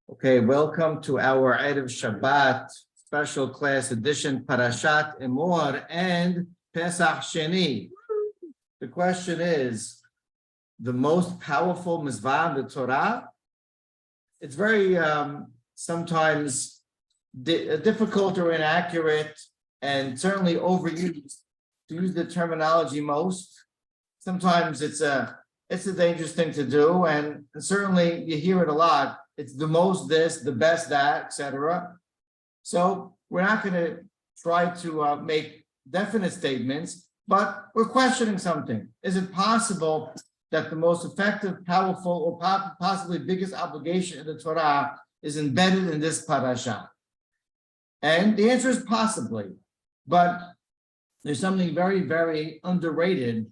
Okay, welcome to our Erev Shabbat special class edition, Parashat Emor and Pesach Sheni. The question is, the most powerful mitzvah in the Torah? It's very sometimes difficult or inaccurate, and certainly overused to use the terminology most. Sometimes it's a dangerous thing to do, and certainly you hear it a lot. It's the most this, the best that, etc. So we're not going to try to make definite statements, but we're questioning something. Is it possible that the most effective, powerful, or possibly biggest obligation in the Torah is embedded in this parasha? And the answer is possibly, but there's something very, very underrated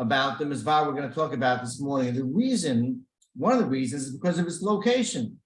about the mitzvah we're going to talk about this morning. And the reason, one of the reasons, is because of its location.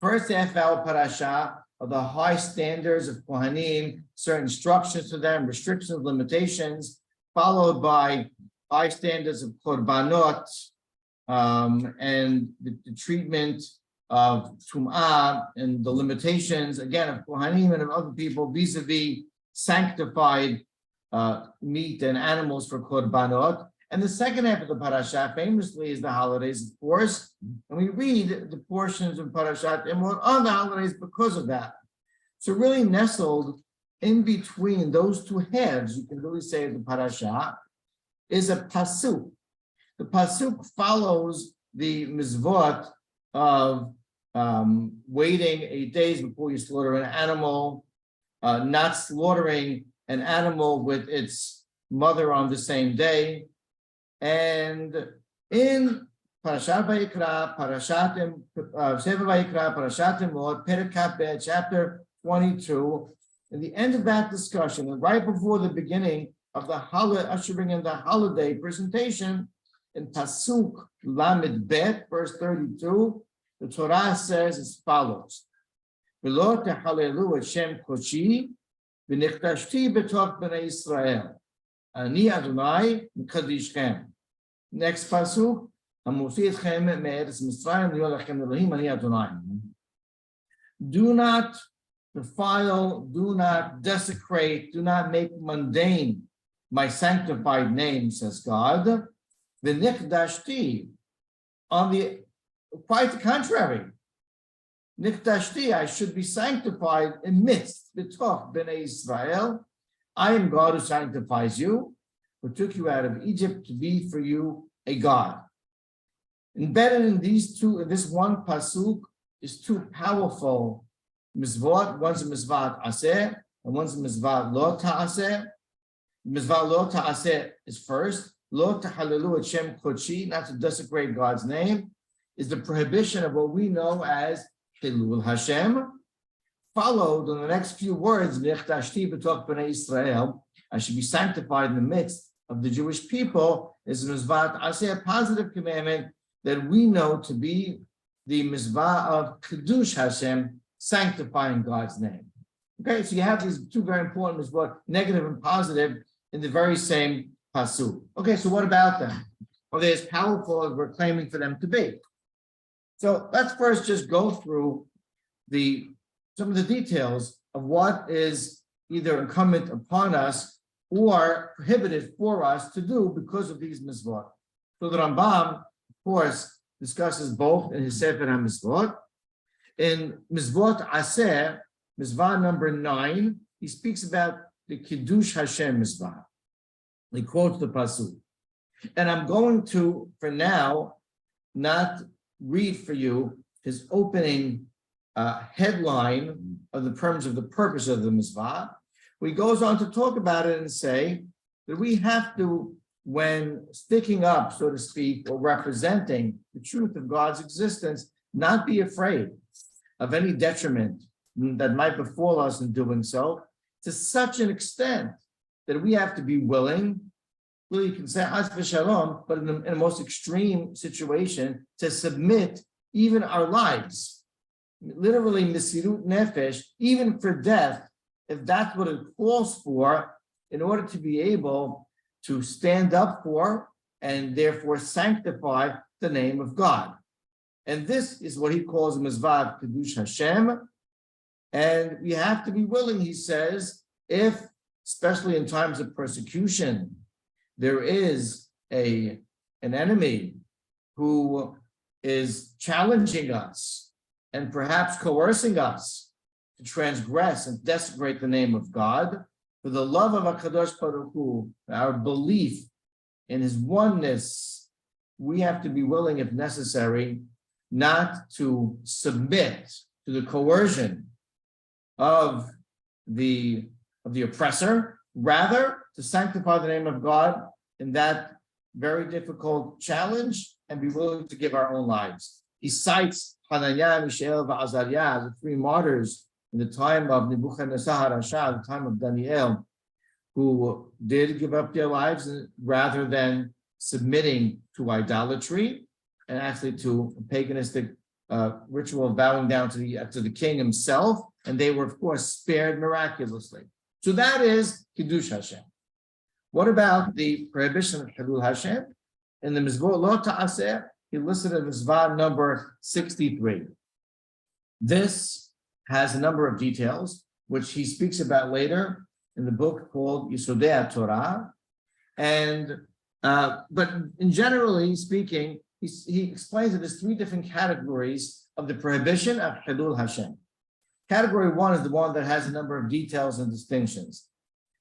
First half of our parasha are the high standards of Kohanim, certain instructions to them, restrictions, limitations, followed by high standards of korbanot, and the treatment of tum'ah and the limitations, again, of Kohanim and of other people vis-a-vis sanctified meat and animals for korbanot. And the second half of the parasha famously is the holidays, of course. And we read the portions of Parashat Emor on the holidays because of that. So really nestled in between those two halves, you can really say, of the parasha, is a pasuk. The pasuk follows the mitzvot of waiting 8 days before you slaughter an animal, not slaughtering an animal with its mother on the same day. And in Parashat Vayikra, Sefer Vayikra, Parashat Emor, Perek chapter 22, at the end of that discussion, and right before the beginning of the holiday, ushering in the holiday presentation, in Pasuk Lamed Bet, verse 32, the Torah says as follows: "V'lo tehalelu et Shem Koshi, v'nichtashti b'toch b'nei Yisrael. Ani Adonai Kadishchem." Next pasuk, do not defile, do not desecrate, do not make mundane my sanctified name, says God. V'nikdashti, on the quite the contrary. Nikdashti, I should be sanctified amidst b'toch b'nei Israel. I am God who sanctifies you, who took you out of Egypt to be for you a God. Embedded in this one pasuk is two powerful mitzvot. One's a mitzvah aseh, and one's a mitzvah lo ta'aseh. Mitzvah lo ta'aseh is first. Lo tahalelu et Shem Kodeshi, not to desecrate God's name, is the prohibition of what we know as Hilul Hashem, followed in the next few words, V'nichtashti b'toch b'nei Israel, I should be sanctified in the midst of the Jewish people, is a mitzvah aseh, a positive commandment that we know to be the mitzvah of Kiddush Hashem, sanctifying God's name. Okay, so you have these two very important mitzvot, negative and positive, in the very same pasuk. Okay, so what about them? Are they as powerful as we're claiming for them to be? So let's first just go through some of the details of what is either incumbent upon us or prohibited for us to do because of these mitzvot. So the Rambam, of course, discusses both in his Sefer HaMitzvot. In Mitzvot Aseh, mitzvah number 9, he speaks about the Kiddush Hashem mitzvah. He quotes the pasuk. And I'm going to, for now, not read for you his opening headline of the terms of the purpose of the mitzvah. He goes on to talk about it and say that we have to, when sticking up, so to speak, or representing the truth of God's existence, not be afraid of any detriment that might befall us in doing so, to such an extent that we have to be willing, really you can say as v'shalom, but in a most extreme situation, to submit even our lives, literally mesirut nefesh, even for death, if that's what it calls for, in order to be able to stand up for and therefore sanctify the name of God. And this is what he calls a Mizvah Kiddush Hashem. And we have to be willing, he says, if, especially in times of persecution, there is an enemy who is challenging us and perhaps coercing us to transgress and desecrate the name of God, for the love of HaKadosh Baruch Hu, our belief in his oneness, we have to be willing, if necessary, not to submit to the coercion of the oppressor, rather to sanctify the name of God in that very difficult challenge and be willing to give our own lives. He cites Hananiah, Mishael, and Azariah, the three martyrs in the time of Nebuchadnezzar HaRasha, the time of Daniel, who did give up their lives rather than submitting to idolatry and actually to a paganistic ritual of bowing down to the king himself, and they were, of course, spared miraculously. So that is Kiddush Hashem. What about the prohibition of Hilul Hashem? In the Mizvot Lo Ta'aseh, he listed a Mizvah number 63. This has a number of details, which he speaks about later in the book called Yisodei Torah. And but in generally speaking, he explains that there's three different categories of the prohibition of Hilul Hashem. Category one is the one that has a number of details and distinctions.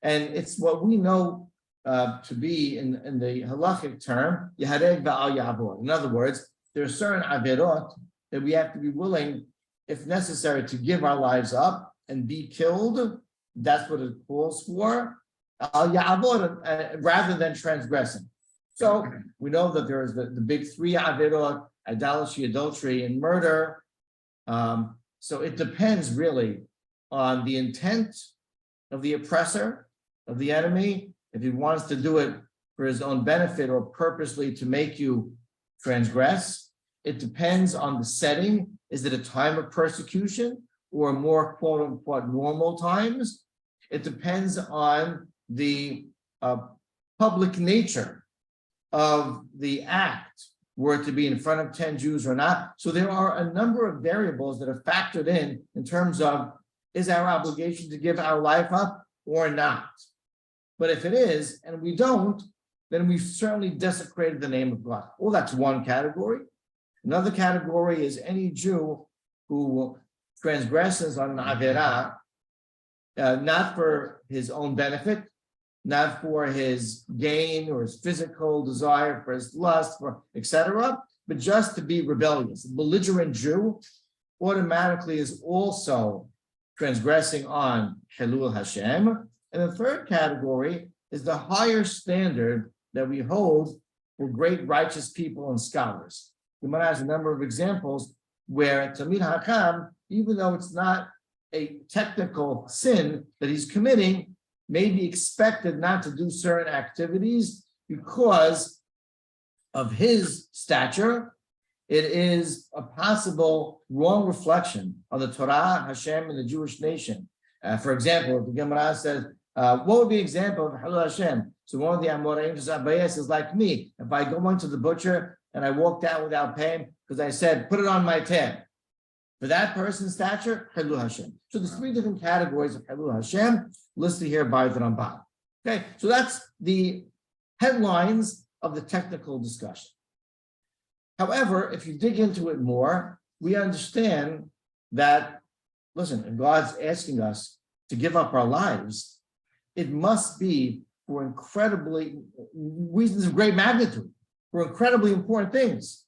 And it's what we know to be in the halachic term, Yahareg Ba'al Ya'avor. In other words, there are certain averot that we have to be willing, if necessary, to give our lives up and be killed. That's what it calls for, Al Ya'avor, rather than transgressing. So we know that there is the big three averot: idolatry, adultery, and murder. So it depends really on the intent of the oppressor, of the enemy, if he wants to do it for his own benefit or purposely to make you transgress. It depends on the setting. Is it a time of persecution or more quote unquote normal times? It depends on the public nature of the act, were it to be in front of 10 Jews or not. So there are a number of variables that are factored in terms of, is our obligation to give our life up or not? But if it is, and we don't, then we've certainly desecrated the name of God. Well, that's one category. Another category is any Jew who transgresses on an averah, not for his own benefit, not for his gain or his physical desire, for his lust, for etc., but just to be rebellious. A belligerent Jew automatically is also transgressing on Hilul Hashem. And the third category is the higher standard that we hold for great righteous people and scholars. Gemara has a number of examples where Talmid Hakam, even though it's not a technical sin that he's committing, may be expected not to do certain activities because of his stature. It is a possible wrong reflection of the Torah, Hashem, and the Jewish nation. For example, the Gemara says, what would be an example of Hilul Hashem? So one of the Amoraim says, like me, if I go into the butcher and I walked out without paying because I said, put it on my tab. For that person's stature, Hilul Hashem. So there's three different categories of Hilul Hashem listed here by the Rambam. Okay, so that's the headlines of the technical discussion. However, if you dig into it more, we understand that, listen, if God's asking us to give up our lives, it must be for incredibly reasons of great magnitude, for incredibly important things.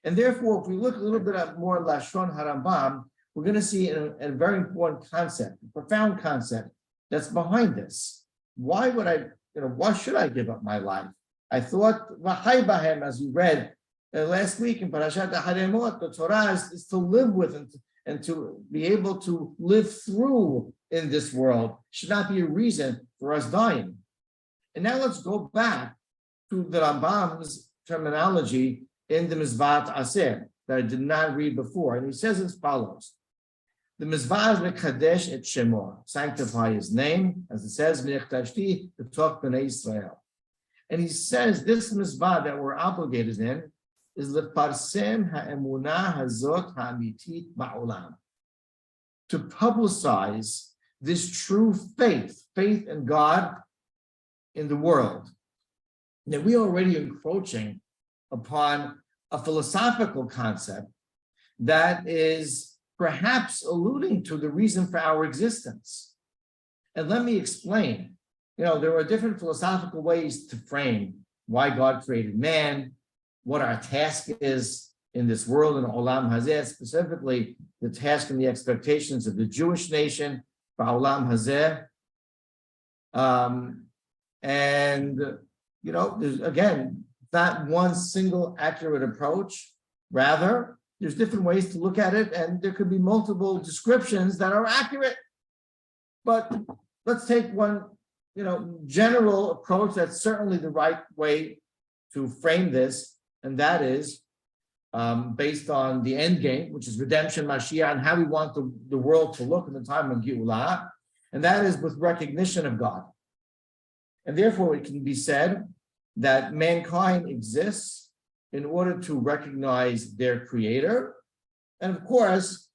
And therefore, if we look a little bit at more Lashon Harambam, we're going to see a very important concept, a profound concept that's behind this. Why would why should I give up my life? I thought, Bahem, as we read last week in Parashat Emor, the Torah is to live with and to be able to live through in this world. Should not be a reason for us dying. And now let's go back to the Rambam's terminology in the Mizvah Aser that I did not read before. And he says as follows: the Mizvah is Mekadesh et Shemor, sanctify his name, as it says, V'nechtashti b'toch b'nei Israel. And he says this Mizvah that we're obligated in is lefarsem ha'emunah hazot ha'amitit ba'olam, to publicize this true faith in God in the world. Now, we are already encroaching upon a philosophical concept that is perhaps alluding to the reason for our existence. And let me explain. There are different philosophical ways to frame why God created man, what our task is in this world, in Olam Hazeh, specifically the task and the expectations of the Jewish nation, Olam Hazeh. There's, again, not one single accurate approach. Rather, there's different ways to look at it, and there could be multiple descriptions that are accurate. But let's take one, general approach that's certainly the right way to frame this, and that is based on the end game, which is redemption, Mashiach, and how we want the world to look in the time of Geulah, and that is with recognition of God. And therefore, it can be said that mankind exists in order to recognize their creator, and of course,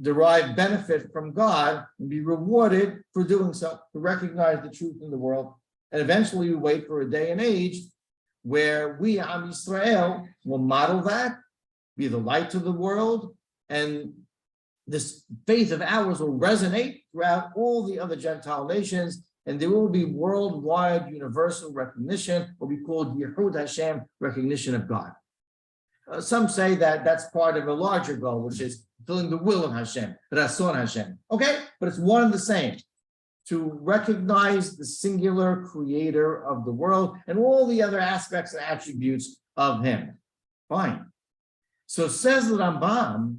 derive benefit from God and be rewarded for doing so, to recognize the truth in the world. And eventually we wait for a day and age where we, Am Yisrael, will model that, be the light to the world, and this faith of ours will resonate throughout all the other Gentile nations, and there will be worldwide universal recognition, what we call Yehud Hashem, recognition of God. Some say that that's part of a larger goal, which is fulfilling the will of Hashem, Rason Hashem. Okay, but it's one and the same. To recognize the singular creator of the world and all the other aspects and attributes of him. Fine. So says the Rambam,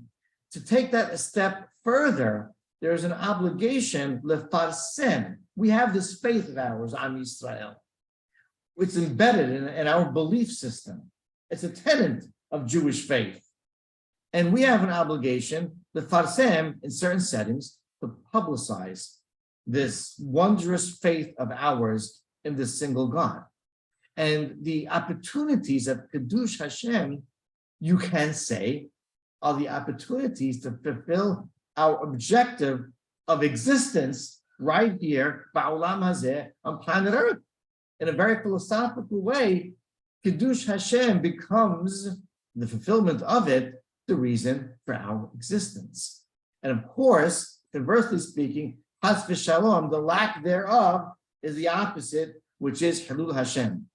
to take that a step further, there's an obligation, lefarsem. We have this faith of ours, Am Yisrael. It's embedded in our belief system. It's a tenet of Jewish faith. And we have an obligation, lefarsem, in certain settings, to publicize this wondrous faith of ours in this single God. And the opportunities of Kiddush Hashem, you can say, are the opportunities to fulfill our objective of existence right here, Ba'olam Hazeh, on planet Earth. In a very philosophical way, Kiddush Hashem becomes, the fulfillment of it, the reason for our existence. And of course, conversely speaking, Chas v'shalom, the lack thereof, is the opposite, which is Hilul Hashem.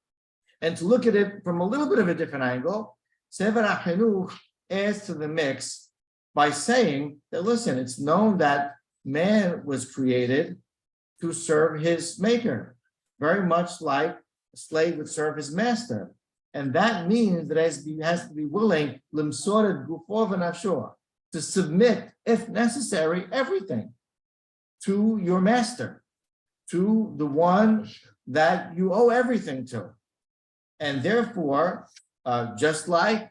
And to look at it from a little bit of a different angle, Sefer HaChinuch adds to the mix by saying that, listen, it's known that man was created to serve his maker, very much like a slave would serve his master. And that means that he has to be willing, limsor gufo v'nafsho, to submit, if necessary, everything to your master, to the one that you owe everything to. And therefore, just like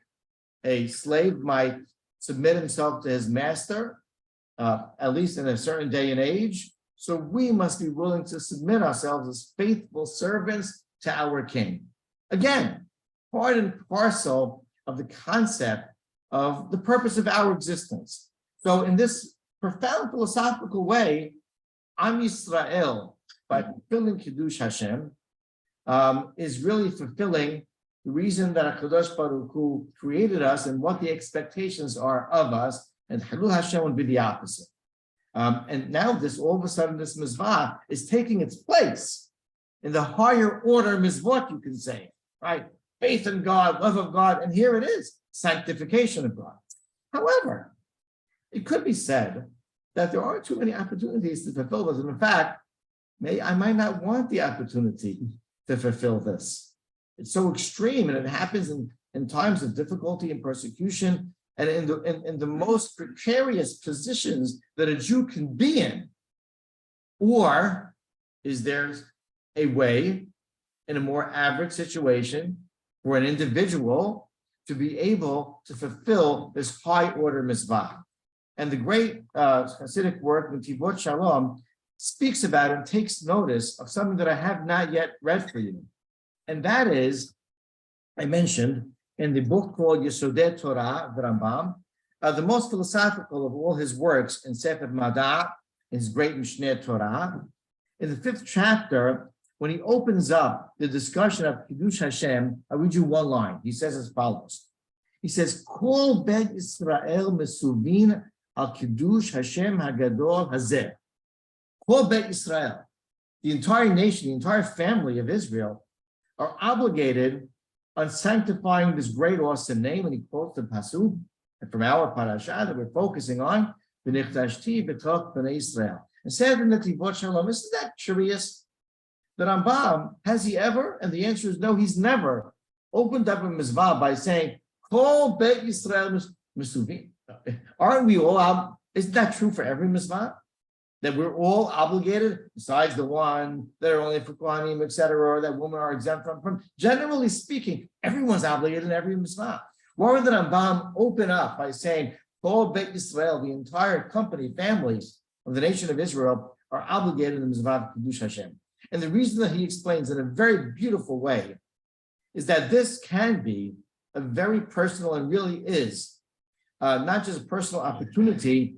a slave might submit himself to his master, at least in a certain day and age, so we must be willing to submit ourselves as faithful servants to our king. Again, part and parcel of the concept of the purpose of our existence. So in this profound philosophical way, Am Yisrael, by fulfilling Kiddush Hashem, is really fulfilling the reason that HaKadosh Baruch Hu created us and what the expectations are of us, and Hilul Hashem would be the opposite. And now all of a sudden, this mizvah is taking its place in the higher order mizvot, you can say, right? Faith in God, love of God, and here it is, sanctification of God. However, it could be said that there aren't too many opportunities to fulfill this. And in fact, I might not want the opportunity to fulfill this. It's so extreme, and it happens in times of difficulty and persecution, and in the most precarious positions that a Jew can be in. Or is there a way, in a more average situation, for an individual to be able to fulfill this high order mitzvah? And the great Hasidic work, Netivot Shalom, speaks about and takes notice of something that I have not yet read for you. And that is, I mentioned, in the book called Yesodei Torah, the Rambam, the most philosophical of all his works in Sefer Mada, his great Mishneh Torah. In the 5th chapter, when he opens up the discussion of Kiddush Hashem, I'll read you one line. He says as follows. He says, Kol Bet Israel mesuvin al Kiddush Hashem Hagadol Hazeh. Kol Bet Israel. The entire nation, the entire family of Israel are obligated on sanctifying this great, awesome name. And he quotes the Pasuk from our Parashat that we're focusing on, V'nichtashti b'toch b'nei Israel. And said in the Tivot Shalom, isn't that curious? The Rambam, has he ever? And the answer is no, he's never opened up a mizvah by saying, Kol Bet Yisrael Mesuvin. Aren't we all, isn't that true for every mizvah? That we're all obligated, besides the one that are only for Kohanim, etc., or that women are exempt from. Generally speaking, everyone's obligated in every mitzvah. Why would the Rambam open up by saying, Kol Bet Yisrael, the entire company, families of the nation of Israel, are obligated in the mitzvah of Kiddush Hashem? And the reason that he explains in a very beautiful way is that this can be a very personal and really is not just a personal opportunity,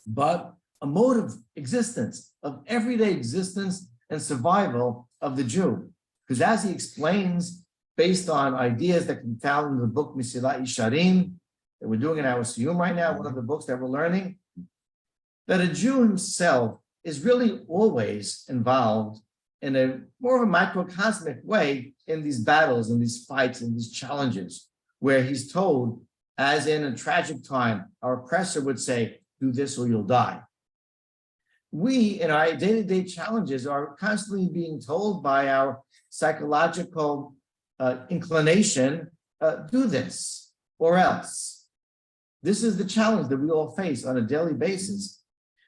but a mode of existence, of everyday existence and survival of the Jew. Because as he explains, based on ideas that can be found in the book Mesilat Yesharim, that we're doing in our Siyum right now, one of the books that we're learning, that a Jew himself is really always involved in a more of a microcosmic way in these battles, in these fights, in these challenges, where he's told, as in a tragic time, our oppressor would say, do this or you'll die. We, in our day-to-day challenges, are constantly being told by our psychological inclination, do this or else. This is the challenge that we all face on a daily basis.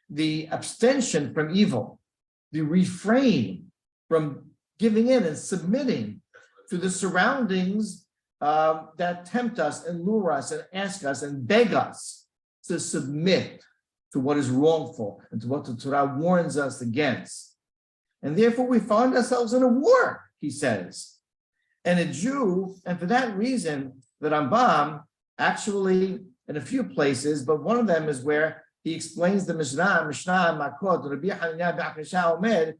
The abstention from evil, the refrain from giving in and submitting to the surroundings that tempt us and lure us and ask us and beg us to submit to what is wrongful and to what the Torah warns us against. And therefore we find ourselves in a war, he says. And a Jew, and for that reason, the Rambam actually, in a few places, but one of them is where he explains the Mishnah Makot, Rabbi Hanina B'Akasha Omed,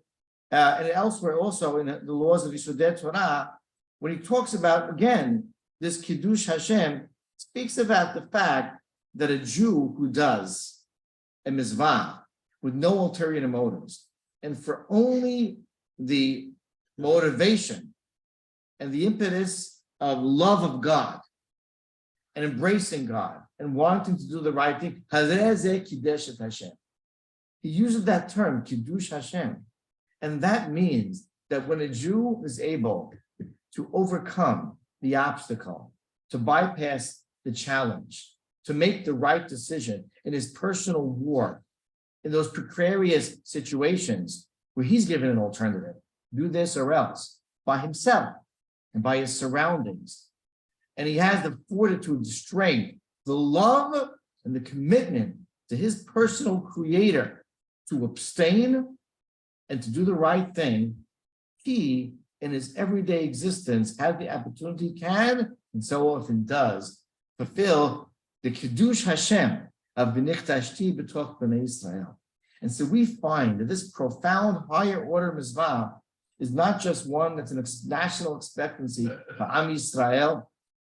and elsewhere also in the laws of Yesodei Torah, when he talks about, again, this Kiddush Hashem, speaks about the fact that a Jew who does a mizvah with no ulterior motives, and for only the motivation and the impetus of love of God and embracing God and wanting to do the right thing, he uses that term, Kiddush Hashem. And that means that when a Jew is able to overcome the obstacle, to bypass the challenge, to make the right decision in his personal war, in those precarious situations where he's given an alternative, do this or else, by himself and by his surroundings. And he has the fortitude, the strength, the love, and the commitment to his personal creator to abstain and to do the right thing. He, in his everyday existence, has the opportunity, can, and so often does, fulfill the Kiddush Hashem of V'nichtashti b'toch b'nei Israel. And so we find that this profound higher order mitzvah is not just one that's an national expectancy for Am Yisrael,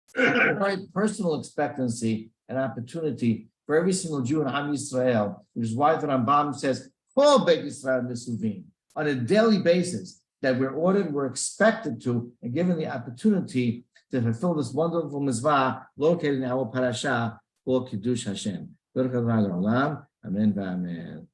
it's a very personal expectancy and opportunity for every single Jew in Am Yisrael, which is why the Rambam says, Kol Bet Yisrael Mesuvin, on a daily basis, that we're ordered, we're expected to, and given the opportunity to fulfill this wonderful mitzvah located in our parasha called Kiddush Hashem. Amen.